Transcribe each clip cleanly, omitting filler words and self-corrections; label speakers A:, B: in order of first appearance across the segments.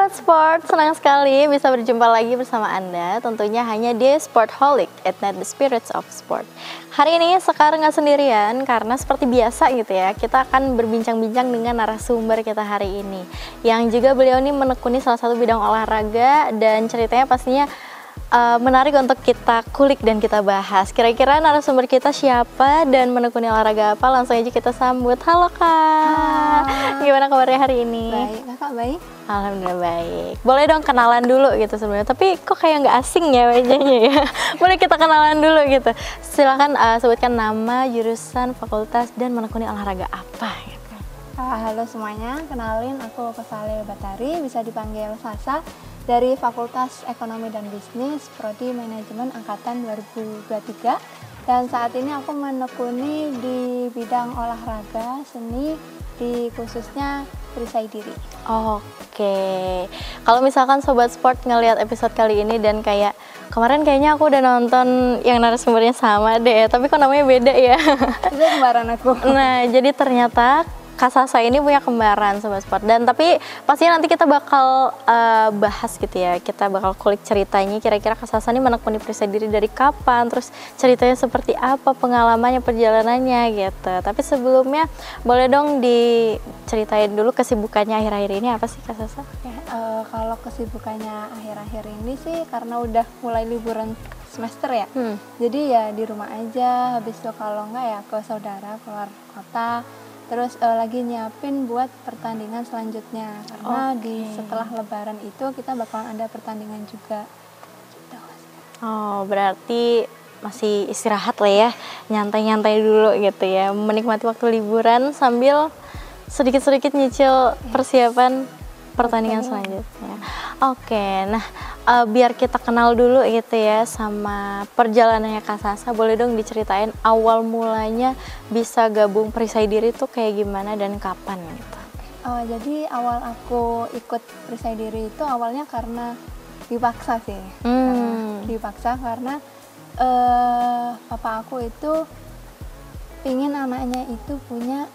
A: Sobat Sport, senang sekali bisa berjumpa lagi bersama Anda. Tentunya hanya di Sportholic, Ignite the Spirits of Sport. Hari ini Sekar nggak sendirian karena seperti biasa gitu ya, kita akan berbincang-bincang dengan narasumber kita hari ini. Yang juga beliau ini menekuni salah satu bidang olahraga dan ceritanya pastinya menarik untuk kita kulik dan kita bahas. Kira-kira narasumber kita siapa dan menekuni olahraga apa? Langsung aja kita sambut. Halo Kak, gimana kabarnya hari ini?
B: Baik, Kakak baik?
A: Alhamdulillah baik. Boleh dong kenalan dulu gitu sebenarnya. Tapi kok kayak nggak asing ya wajahnya ya. Boleh kita kenalan dulu gitu. Silakan sebutkan nama, jurusan, fakultas, dan menekuni olahraga apa gitu.
B: Halo semuanya, kenalin aku Kesale Batari, bisa dipanggil Sasa, dari Fakultas Ekonomi dan Bisnis, Prodi Manajemen Angkatan 2023. Dan saat ini aku menekuni di bidang olahraga, seni, di khususnya perisai diri.
A: Oke, kalau misalkan Sobat Sport ngelihat episode kali ini dan kayak kemarin kayaknya aku udah nonton yang narasumbernya sama deh, tapi kok namanya beda ya?
B: Itu kembaran aku.
A: Nah, jadi ternyata Kak Sasa ini punya kembaran Sobat Sport, dan tapi pastinya nanti kita bakal bahas gitu ya, kita bakal kulik ceritanya kira-kira Kak Sasa ini menekuni perisai diri dari kapan, terus ceritanya seperti apa, pengalamannya, perjalanannya gitu. Tapi sebelumnya boleh dong diceritain dulu kesibukannya akhir-akhir ini apa sih Kak Sasa?
B: Kalau kesibukannya akhir-akhir ini sih karena udah mulai liburan semester ya, jadi ya di rumah aja, habis itu kalau enggak ya ke saudara keluar kota. Terus lagi nyiapin buat pertandingan selanjutnya karena setelah Lebaran itu kita bakalan ada pertandingan juga. Gitu.
A: Oh, berarti masih istirahat lah ya, nyantai-nyantai dulu gitu ya, menikmati waktu liburan sambil sedikit-sedikit nyicil persiapan pertandingan selanjutnya. Oke, nah biar kita kenal dulu gitu ya sama perjalanannya Kak Sasa, boleh dong diceritain awal mulanya bisa gabung perisai diri tuh kayak gimana dan kapan gitu?
B: Jadi awal aku ikut perisai diri itu awalnya karena dipaksa sih. Dipaksa karena papa aku itu pingin anaknya itu punya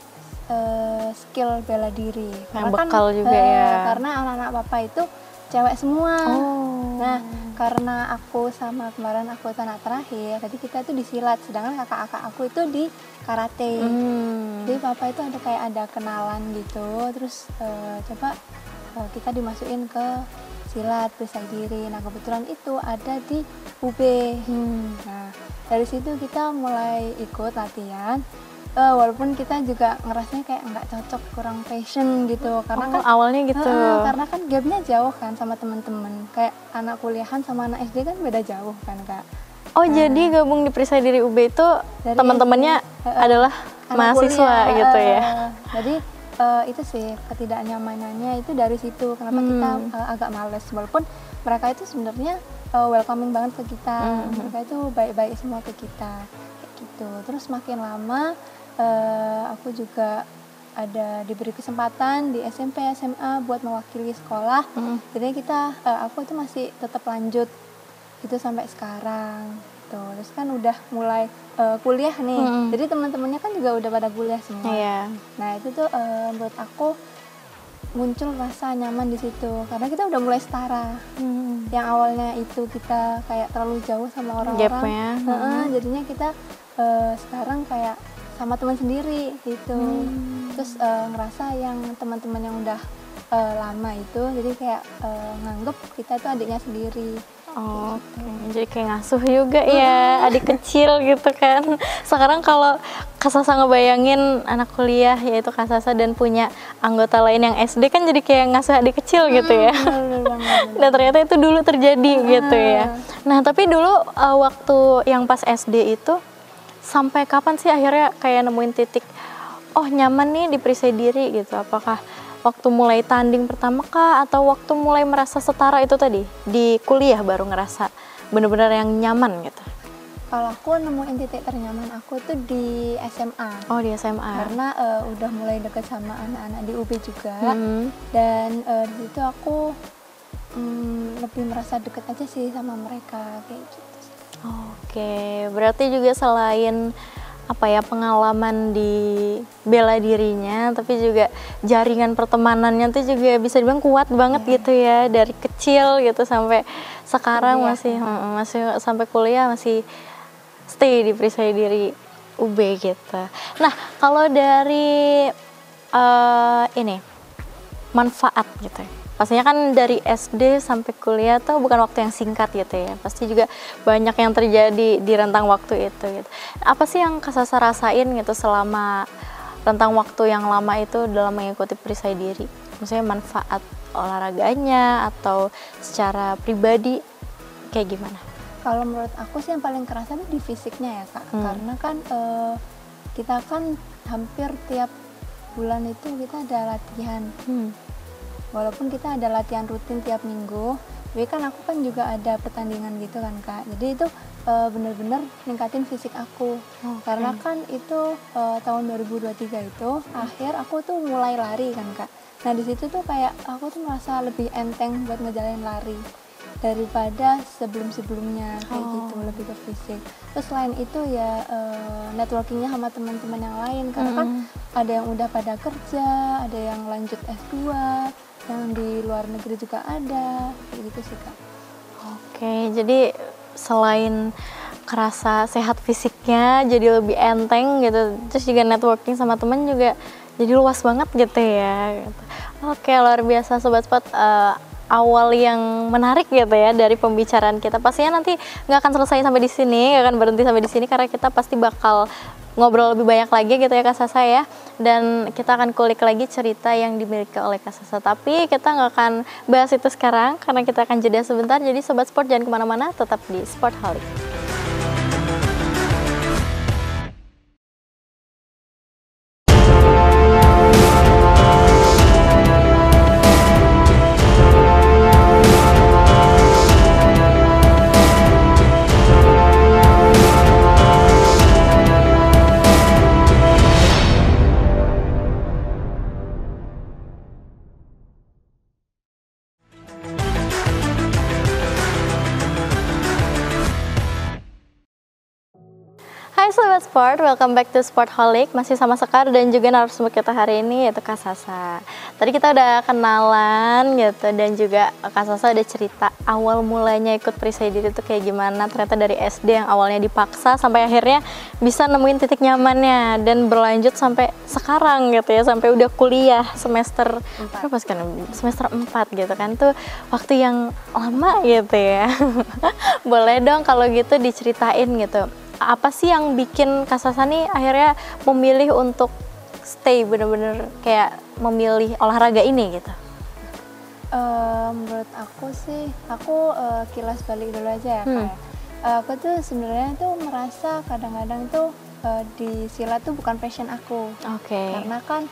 B: skill bela diri.
A: Yang bekal kan, juga ya.
B: Karena anak-anak papa itu cewek semua. Nah, karena aku sama kemarin aku itu anak terakhir, jadi kita itu disilat, sedangkan kakak-kakak aku itu di karate. Jadi papa itu ada kenalan gitu, terus coba kita dimasukin ke silat perisai diri. Nah, kebetulan itu ada di UB. Nah, dari situ kita mulai ikut latihan. Walaupun kita juga ngerasanya kayak nggak cocok, kurang passion gitu, karena kan
A: awalnya gitu.
B: Karena kan gapnya jauh kan sama teman-teman, kayak anak kuliahan sama anak SD kan beda jauh kan Kak.
A: Jadi gabung di perisai diri UB itu teman-temannya adalah mahasiswa kuliah, gitu ya.
B: Jadi itu sih ketidaknyamanannya itu dari situ, kenapa kita agak males, walaupun mereka itu sebenarnya welcoming banget ke kita, mereka itu baik-baik semua ke kita kayak gitu. Terus makin lama aku juga diberi kesempatan di SMP, SMA buat mewakili sekolah. Jadi aku itu masih tetap lanjut itu sampai sekarang. Terus kan udah mulai kuliah nih. Jadi teman-temannya kan juga udah pada kuliah semua. Nah, itu tuh menurut aku muncul rasa nyaman di situ karena kita udah mulai setara. Yang awalnya itu kita kayak terlalu jauh sama orang-orang. Jadinya kita sekarang kayak sama teman sendiri gitu. Terus ngerasa yang teman-teman yang udah lama itu jadi kayak nganggep kita itu adiknya sendiri.
A: Jadi kayak ngasuh juga ya, adik kecil gitu kan. Sekarang kalau Kak Sasa ngebayangin anak kuliah yaitu Kak Sasa dan punya anggota lain yang SD kan jadi kayak ngasuh adik kecil gitu ya. Dan ternyata itu dulu terjadi gitu ya. Nah, tapi dulu waktu yang pas SD itu sampai kapan sih akhirnya kayak nemuin titik nyaman nih di perisai diri gitu? Apakah waktu mulai tanding pertama kah atau waktu mulai merasa setara itu tadi di kuliah baru ngerasa benar-benar yang nyaman gitu?
B: Kalau aku nemuin titik ternyaman aku tuh di SMA.
A: Di SMA.
B: Karena udah mulai deket sama anak-anak di UB juga. Dan di situ aku lebih merasa deket aja sih sama mereka kayak gitu.
A: Oke, berarti juga selain apa ya, pengalaman di bela dirinya, tapi juga jaringan pertemanannya tuh juga bisa dibilang kuat banget gitu ya, dari kecil gitu sampai sekarang masih sampai kuliah masih stay di Perisai Diri UB gitu. Nah, kalau dari ini manfaat gitu ya. Pastinya kan dari SD sampai kuliah tuh bukan waktu yang singkat gitu ya. Pasti juga banyak yang terjadi di rentang waktu itu gitu. Apa sih yang Kak Sasa rasain gitu selama rentang waktu yang lama itu dalam mengikuti Perisai Diri? Maksudnya manfaat olahraganya atau secara pribadi kayak gimana?
B: Kalau menurut aku sih yang paling kerasa itu di fisiknya ya Kak. Karena kan kita kan hampir tiap bulan itu kita ada latihan. Walaupun kita ada latihan rutin tiap minggu, tapi kan aku kan juga ada pertandingan gitu kan Kak. Jadi itu bener-bener ningkatin fisik aku. Karena kan itu tahun 2023 itu akhir aku tuh mulai lari kan Kak. Nah di situ tuh kayak aku tuh merasa lebih enteng buat ngejalanin lari daripada sebelum-sebelumnya kayak gitu, lebih ke fisik. Terus selain itu ya networkingnya sama teman-teman yang lain, karena kan ada yang udah pada kerja, ada yang lanjut S2, yang di luar negeri juga ada, kayak gitu sih Kak.
A: Oke, jadi selain kerasa sehat fisiknya jadi lebih enteng gitu, terus juga networking sama temen juga jadi luas banget gitu ya gitu. Oke, luar biasa Sobat Sport, awal yang menarik gitu ya dari pembicaraan kita. Pastinya nanti nggak akan selesai sampai di sini, nggak akan berhenti sampai di sini, karena kita pasti bakal ngobrol lebih banyak lagi gitu ya Kak Sasa ya, dan kita akan kulik lagi cerita yang dimiliki oleh Kak Sasa. Tapi kita nggak akan bahas itu sekarang karena kita akan jeda sebentar. Jadi Sobat Sport jangan kemana-mana, tetap di Sportholic. Hai Sobat Sport, welcome back to Sportholic. Masih sama Sekar dan juga narasumber kita hari ini yaitu Kak Sasa. Tadi kita udah kenalan gitu, dan juga Kak Sasa udah cerita awal mulanya ikut Perisai Diri itu kayak gimana. Ternyata dari SD yang awalnya dipaksa sampai akhirnya bisa nemuin titik nyamannya, dan berlanjut sampai sekarang gitu ya, sampai udah kuliah semester berapa kan? Semester 4 gitu kan. Tuh waktu yang lama gitu ya. Boleh dong kalau gitu diceritain gitu, apa sih yang bikin Kak Sasa nih akhirnya memilih untuk stay, bener-bener kayak memilih olahraga ini gitu?
B: Menurut aku sih, aku kilas balik dulu aja ya Kak. Aku tuh sebenarnya tuh merasa kadang-kadang tuh di silat tuh bukan passion aku. Karena kan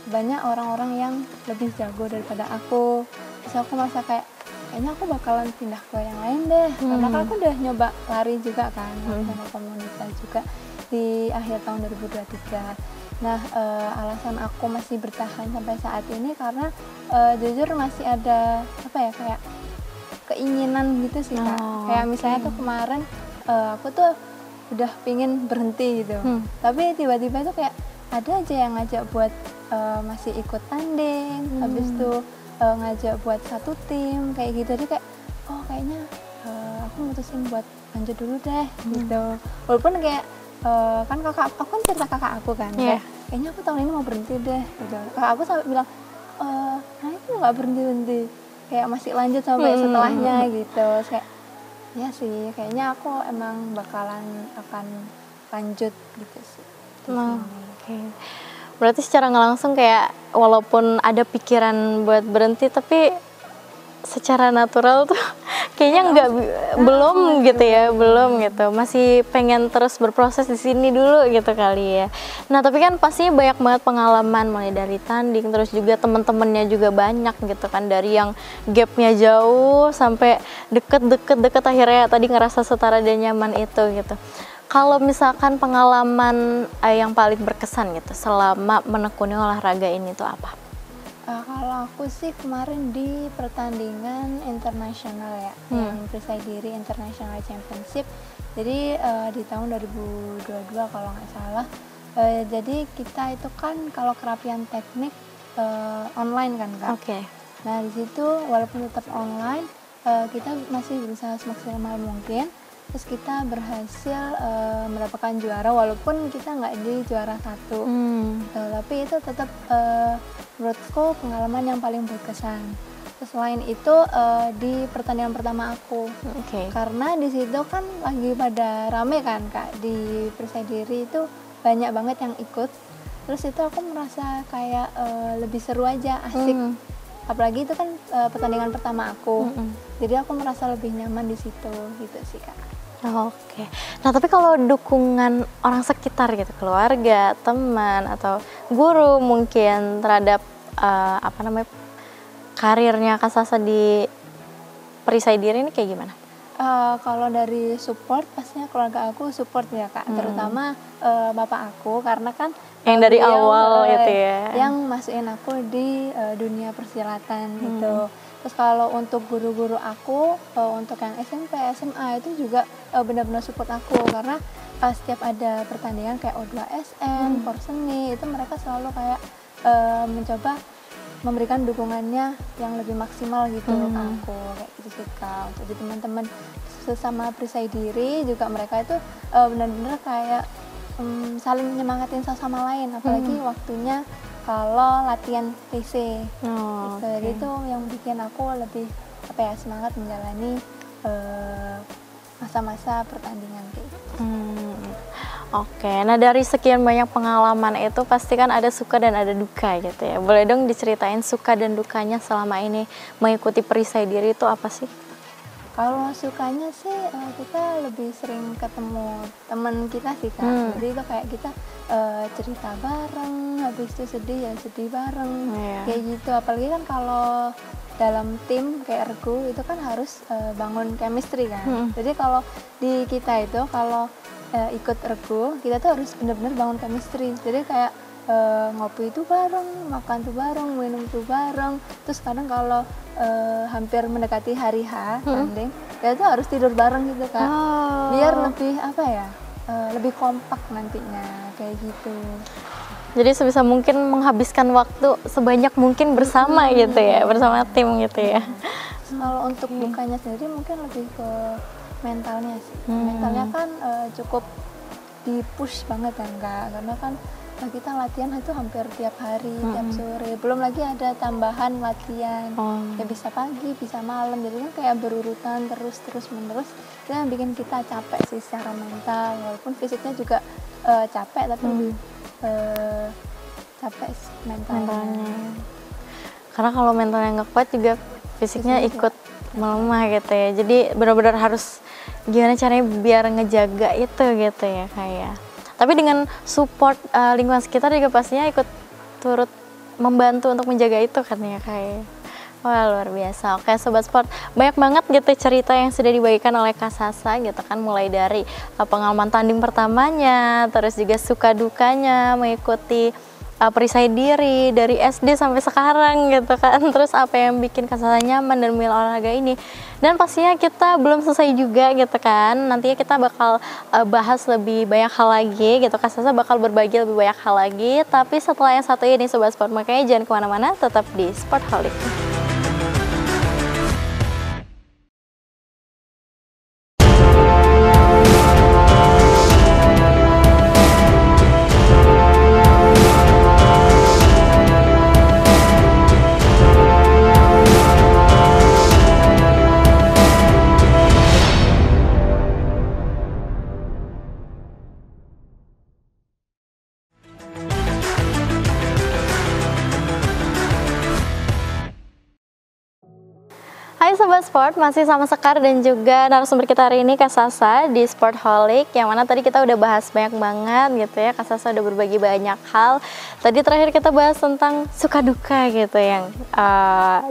B: banyak orang-orang yang lebih jago daripada aku. Terus aku merasa kayaknya aku bakalan pindah ke yang lain deh. Karena kan aku udah nyoba lari juga kan, sama komunitas juga di akhir tahun 2023. Nah, alasan aku masih bertahan sampai saat ini karena jujur masih ada kayak keinginan gitu sih Kak. Kayak misalnya tuh kemarin aku tuh udah pingin berhenti gitu. Tapi tiba-tiba tuh kayak ada aja yang ngajak buat masih ikut tanding, habis itu ngajak buat satu tim kayak gitu. Jadi kayak kayaknya aku mutusin buat lanjut dulu deh gitu. Walaupun kayak kan aku kan cerita kakak aku kan, kayaknya aku tahun ini mau berhenti deh gitu. Kakak aku sampai bilang nah itu nggak berhenti, kayak masih lanjut sampai setelahnya gitu. Terus kayak ya sih, kayaknya aku emang bakalan akan lanjut gitu sih.
A: Berarti secara nggak langsung kayak walaupun ada pikiran buat berhenti, tapi secara natural tuh kayaknya belum gitu ya, belum gitu, masih pengen terus berproses di sini dulu gitu kali ya. Nah tapi kan pastinya banyak banget pengalaman, mulai dari tanding, terus juga teman-temannya juga banyak gitu kan, dari yang gapnya jauh sampai deket akhirnya tadi ngerasa setara dan nyaman itu gitu. Kalau misalkan pengalaman yang paling berkesan gitu selama menekuni olahraga ini tuh apa?
B: Kalau aku sih kemarin di pertandingan internasional ya, yang Perisai Diri International Championship. Jadi di tahun 2022 kalau nggak salah. Jadi kita itu kan kalau kerapian teknik online kan Kak.
A: Oke.
B: Nah di situ walaupun tetap online, kita masih berusaha semaksimal mungkin. Terus kita berhasil mendapatkan juara walaupun kita nggak di juara 1. Tapi itu tetap menurutku pengalaman yang paling berkesan. Terus selain itu di pertandingan pertama aku, karena di situ kan lagi pada rame kan Kak, di Perisai Diri itu banyak banget yang ikut. Terus itu aku merasa kayak lebih seru aja, asik. Apalagi itu kan pertandingan pertama aku, jadi aku merasa lebih nyaman di situ gitu sih Kak.
A: Oke. Nah tapi kalau dukungan orang sekitar gitu, keluarga, teman atau guru mungkin terhadap karirnya Kak Sasa di Perisai Diri ini kayak gimana?
B: Kalau dari support pastinya keluarga aku support ya Kak, terutama bapak aku karena kan
A: yang dari awal gitu ya,
B: yang masukin aku di dunia persilatan gitu. Terus kalau untuk guru-guru aku, untuk yang SMP, SMA itu juga benar-benar support aku karena setiap ada pertandingan kayak O2SN, Porseni, itu mereka selalu kayak mencoba memberikan dukungannya yang lebih maksimal gitu ke aku, kayak gitu sih Kak. Untuk di teman-teman sesama Perisai Diri juga mereka itu benar-benar kayak saling nyemangatin satu sama lain, apalagi waktunya kalau latihan TC. Gitu. Jadi itu yang bikin aku lebih semangat menjalani masa-masa pertandingan kayak gitu.
A: Oke, nah dari sekian banyak pengalaman itu pasti kan ada suka dan ada duka gitu ya. Boleh dong diceritain suka dan dukanya selama ini mengikuti Perisai Diri itu apa sih?
B: Kalau sukanya sih kita lebih sering ketemu teman kita sih Kak. Jadi itu kayak kita cerita bareng, habis itu sedih ya sedih bareng, kayak gitu. Apalagi kan kalau dalam tim kayak regu itu kan harus bangun chemistry kan. Jadi kalau di kita itu kalau ikut regu kita tuh harus benar-benar bangun chemistry. Jadi kayak ngopi itu bareng, makan tuh bareng, minum tuh bareng. Terus kadang kalau hampir mendekati hari H tanding, kita tuh harus tidur bareng gitu Kak. Biar lebih lebih kompak nantinya kayak gitu.
A: Jadi sebisa mungkin menghabiskan waktu sebanyak mungkin bersama gitu ya, bersama tim gitu ya.
B: Kalau untuk dukanya sendiri mungkin lebih ke mentalnya sih. Mentalnya kan cukup di-push banget kan Kak, karena kan kita latihan itu hampir tiap hari, tiap sore. Belum lagi ada tambahan latihan, ya bisa pagi, bisa malam. Jadi kan kayak berurutan terus menerus. Itu yang bikin kita capek sih secara mental. Walaupun fisiknya juga capek, tapi lebih capek mentalnya.
A: Karena kalau mentalnya nggak kuat juga fisiknya ikut melemah gitu ya. Jadi benar-benar harus gimana caranya biar ngejaga itu gitu ya kayak. Tapi dengan support lingkungan sekitar juga pastinya ikut turut membantu untuk menjaga itu kan ya kayak. Wah luar biasa. Oke Sobat Sport, banyak banget gitu cerita yang sudah dibagikan oleh Kak Sasa gitu kan, mulai dari pengalaman tanding pertamanya, terus juga suka dukanya mengikuti Perisai Diri dari SD sampai sekarang gitu kan. Terus apa yang bikin Kak Sasa nyaman dan memilih olahraga ini. Dan pastinya kita belum selesai juga gitu kan. Nantinya kita bakal bahas lebih banyak hal lagi gitu. Kak Sasa bakal berbagi lebih banyak hal lagi. Tapi setelah yang satu ini Sobat Sport, makanya jangan kemana-mana, tetap di Sportholic. Hai Sobat Sport, masih sama Sekar dan juga narasumber kita hari ini Kak Sasa di Sportholic, yang mana tadi kita udah bahas banyak banget gitu ya. Kak Sasa udah berbagi banyak hal. Tadi terakhir kita bahas tentang suka duka gitu yang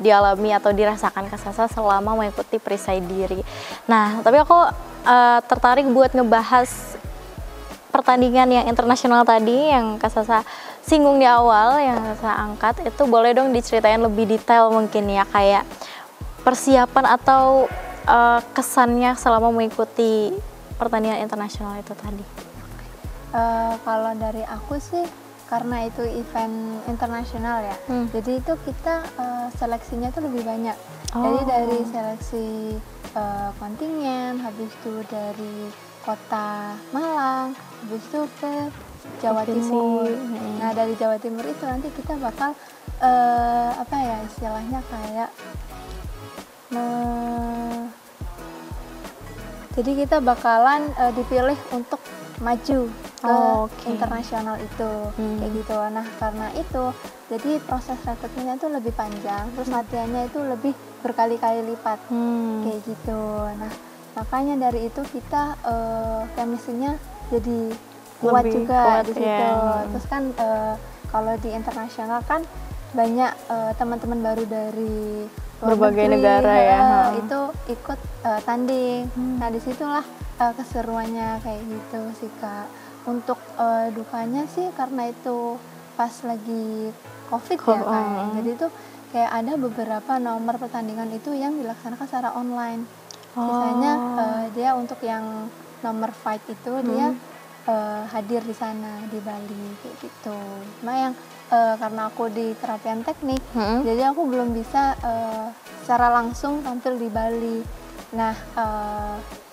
A: dialami atau dirasakan Kak Sasa selama mengikuti Perisai Diri. Nah, tapi aku tertarik buat ngebahas pertandingan yang internasional tadi yang Kak Sasa singgung di awal yang saya angkat itu boleh dong diceritain lebih detail mungkin ya, kayak persiapan atau kesannya selama mengikuti pertandingan internasional itu tadi.
B: Kalau dari aku sih, karena itu event internasional ya, jadi itu kita seleksinya tuh lebih banyak. Jadi dari seleksi kontingen, habis itu dari kota Malang, habis itu ke Jawa Timur. Nah dari Jawa Timur itu nanti kita bakal apa ya istilahnya kayak jadi kita bakalan dipilih untuk maju ke internasional itu, kayak gitu. Nah karena itu jadi proses rekrutmennya itu lebih panjang, terus latihannya itu lebih berkali-kali lipat, kayak gitu. Nah makanya dari itu kita chemistry-nya jadi kuat
A: Lebih
B: juga
A: kuat,
B: di situ.
A: ya.
B: Terus kan kalau di internasional kan banyak teman-teman baru dari luar
A: Berbagai
B: negeri,
A: negara ya.
B: itu ikut tanding. Nah disitulah keseruannya kayak gitu sih Kak. Untuk dukanya sih karena itu pas lagi COVID ya Kak. Jadi itu kayak ada beberapa nomor pertandingan itu yang dilaksanakan secara online. Sisanya dia untuk yang nomor fight itu dia hadir di sana di Bali kayak gitu. Cuma yang karena aku di terapian teknik, jadi aku belum bisa secara langsung tampil di Bali. Nah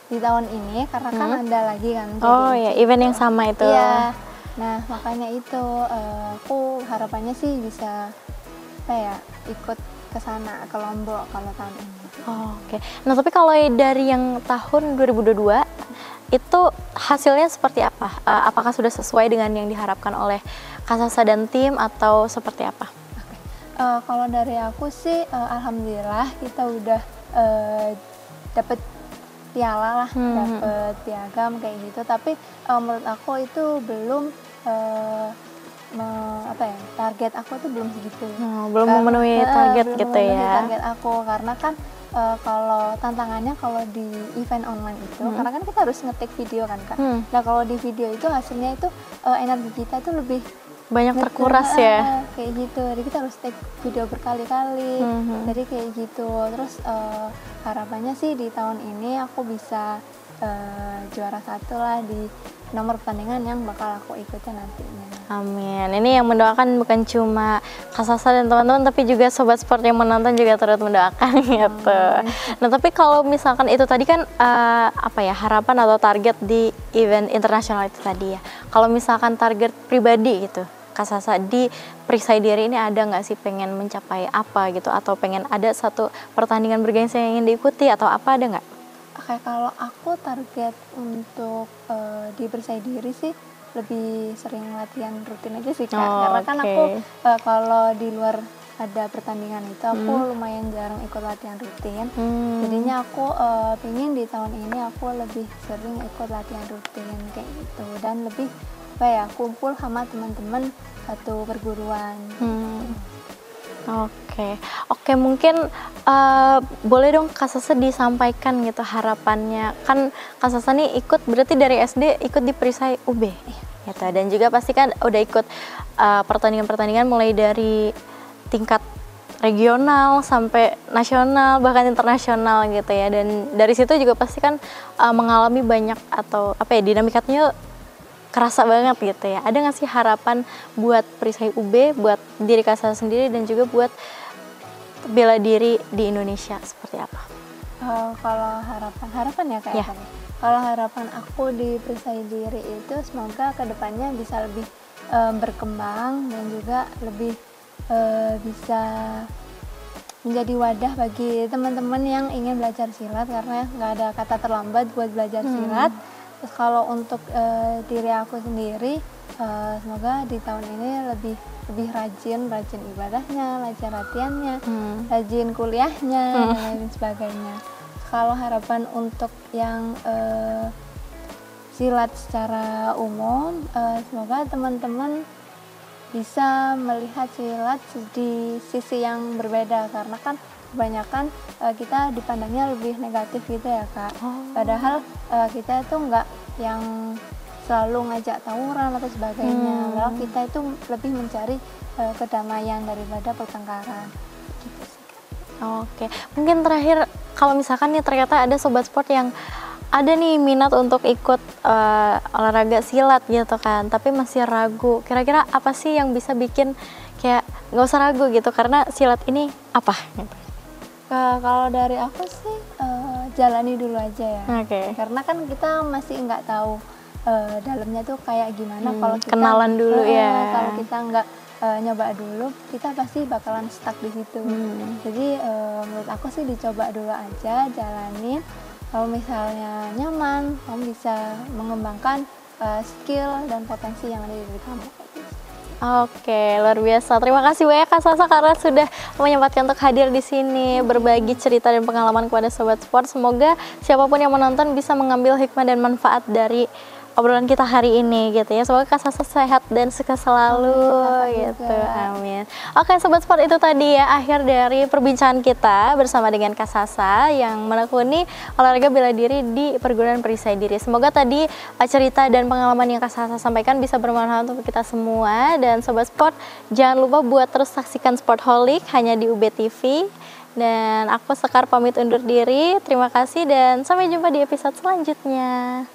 B: di tahun ini karena kan ada lagi kan.
A: Event yang sama itu.
B: Iya. Nah makanya itu aku harapannya sih bisa apa ya ikut ke sana ke Lombok kalau tahun ini.
A: Oke. Nah tapi kalau dari yang tahun 2022 itu hasilnya seperti apa? Apakah sudah sesuai dengan yang diharapkan oleh Kak Sasa dan tim atau seperti apa?
B: Kalau dari aku sih alhamdulillah kita udah dapet piala lah, dapet piagam kayak gitu. Tapi menurut aku itu belum target aku tuh belum segitu.
A: Belum memenuhi target
B: belum
A: gitu
B: memenuhi
A: ya.
B: Target aku karena kan kalau tantangannya kalau di event online itu karena kan kita harus ngetik video kan Kak. Nah kalau di video itu hasilnya itu energi kita itu lebih
A: banyak terkuras ya.
B: Kayak gitu. Jadi kita harus take video berkali-kali. Jadi kayak gitu. Terus harapannya sih di tahun ini aku bisa juara 1 lah di nomor pertandingan yang bakal aku ikutin nantinya.
A: Amin. Ini yang mendoakan bukan cuma Kak Sasa dan teman-teman, tapi juga sobat sport yang menonton juga turut mendoakan gitu. Nah tapi kalau misalkan itu tadi kan harapan atau target di event internasional itu tadi ya. Kalau misalkan target pribadi gitu, Kak Sasa di perisai diri ini ada nggak sih pengen mencapai apa gitu, atau pengen ada satu pertandingan bergengsi yang ingin diikuti atau apa, ada nggak?
B: Oke, kalau aku target untuk di perisai diri sih lebih sering latihan rutin aja sih Kak. Karena kan aku kalau di luar ada pertandingan itu aku lumayan jarang ikut latihan rutin. Jadinya aku pengen di tahun ini aku lebih sering ikut latihan rutin kayak gitu dan lebih kumpul sama teman-teman satu perguruan.
A: Oke, mungkin boleh dong Kak Sasa disampaikan gitu harapannya. Kan Kak Sasa nih ikut berarti dari SD ikut di perisai UB gitu, dan juga pasti kan udah ikut pertandingan-pertandingan mulai dari tingkat regional sampai nasional bahkan internasional gitu ya, dan dari situ juga pasti kan mengalami banyak atau dinamikanya kerasa banget gitu ya. Ada nggak sih harapan buat perisai UB, buat diri Kak Sasa sendiri dan juga buat bela diri di Indonesia seperti apa?
B: Kalau harapan ya Kak. Kalau harapan aku di perisai diri itu semoga kedepannya bisa lebih berkembang dan juga lebih bisa menjadi wadah bagi teman-teman yang ingin belajar silat, karena nggak ada kata terlambat buat belajar silat. Terus kalau untuk diri aku sendiri, semoga di tahun ini lebih rajin ibadahnya, rajin latihannya, rajin kuliahnya, dan lain sebagainya. Kalau harapan untuk yang silat secara umum, semoga teman-teman bisa melihat silat di sisi yang berbeda, karena kan kebanyakan kita dipandangnya lebih negatif gitu ya Kak. Padahal kita itu nggak yang selalu ngajak tawuran atau sebagainya. Padahal kita itu lebih mencari kedamaian daripada pertengkaran. Gitu sih.
A: Oke, mungkin terakhir kalau misalkan nih ternyata ada sobat sport yang ada nih minat untuk ikut olahraga silat gitu kan, tapi masih ragu. Kira-kira apa sih yang bisa bikin kayak nggak usah ragu gitu, karena silat ini apa? Gitu.
B: Kalau dari aku sih jalani dulu aja ya.
A: Oke.
B: Karena kan kita masih nggak tahu dalamnya tuh kayak gimana. Kalau kita
A: kenalan dulu ya.
B: Kalau kita nggak nyoba dulu, kita pasti bakalan stuck di situ. Jadi menurut aku sih dicoba dulu aja, jalanin. Kalau misalnya nyaman, kamu bisa mengembangkan skill dan potensi yang ada di diri kamu.
A: Oke, luar biasa. Terima kasih banyak Kak Sasa karena sudah menyempatkan untuk hadir di sini, berbagi cerita dan pengalaman kepada sobat sport. Semoga siapapun yang menonton bisa mengambil hikmah dan manfaat dari obrolan kita hari ini gitu ya. Semoga Kak Sasa sehat dan sukses selalu gitu. Amin. Oke, sobat sport, itu tadi ya akhir dari perbincangan kita bersama dengan Kak Sasa yang menekuni olahraga bela diri di perguruan perisai diri. Semoga tadi cerita dan pengalaman yang Kak Sasa sampaikan bisa bermanfaat untuk kita semua. Dan sobat sport, jangan lupa buat terus saksikan Sportholic hanya di UB TV. Dan aku Sekar pamit undur diri. Terima kasih dan sampai jumpa di episode selanjutnya.